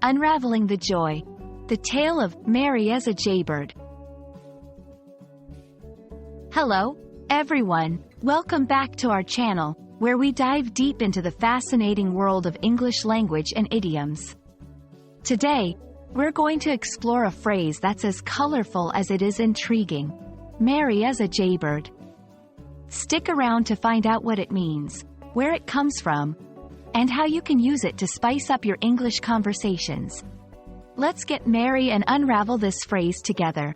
Unraveling the Joy. The tale of Merry as a Jaybird. Hello, everyone. Welcome back to our channel, where we dive deep into the fascinating world of English language and idioms. Today, we're going to explore a phrase that's as colorful as it is intriguing. Merry as a Jaybird. Stick around to find out what it means, where it comes from, and how you can use it to spice up your English conversations. Let's get merry and unravel this phrase together.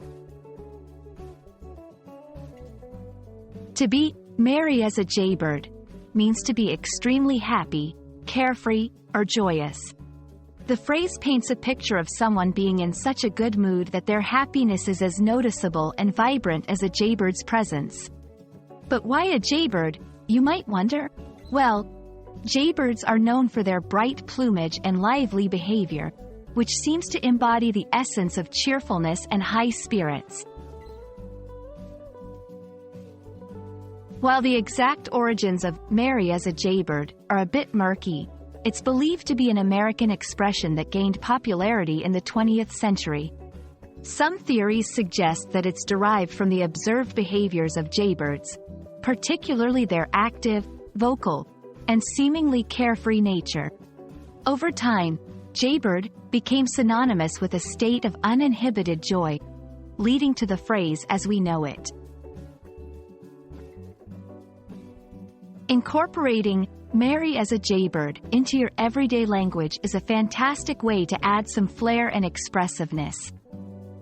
To be merry as a jaybird means to be extremely happy, carefree, or joyous. The phrase paints a picture of someone being in such a good mood that their happiness is as noticeable and vibrant as a jaybird's presence. But why a jaybird, you might wonder? Well, jaybirds are known for their bright plumage and lively behavior, which seems to embody the essence of cheerfulness and high spirits. While the exact origins of merry as a jaybird are a bit murky, it's believed to be an American expression that gained popularity in the 20th century. Some theories suggest that it's derived from the observed behaviors of jaybirds, particularly their active, vocal, and seemingly carefree nature. Over time, jaybird became synonymous with a state of uninhibited joy, leading to the phrase as we know it. Incorporating merry as a jaybird into your everyday language is a fantastic way to add some flair and expressiveness.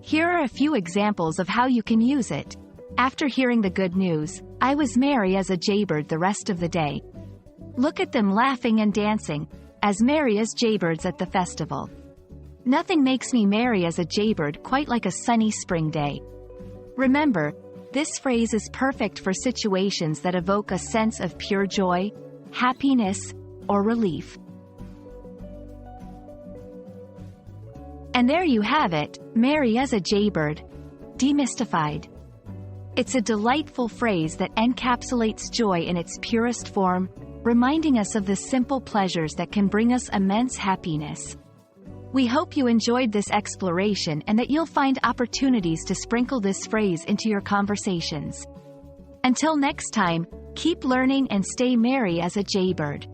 Here are a few examples of how you can use it. After hearing the good news, I was merry as a jaybird the rest of the day. Look at them laughing and dancing, as merry as jaybirds at the festival. Nothing makes me merry as a jaybird quite like a sunny spring day. Remember, this phrase is perfect for situations that evoke a sense of pure joy, happiness, or relief. And there you have it, merry as a jaybird. Demystified. It's a delightful phrase that encapsulates joy in its purest form, reminding us of the simple pleasures that can bring us immense happiness. We hope you enjoyed this exploration and that you'll find opportunities to sprinkle this phrase into your conversations. Until next time, keep learning and stay merry as a jaybird.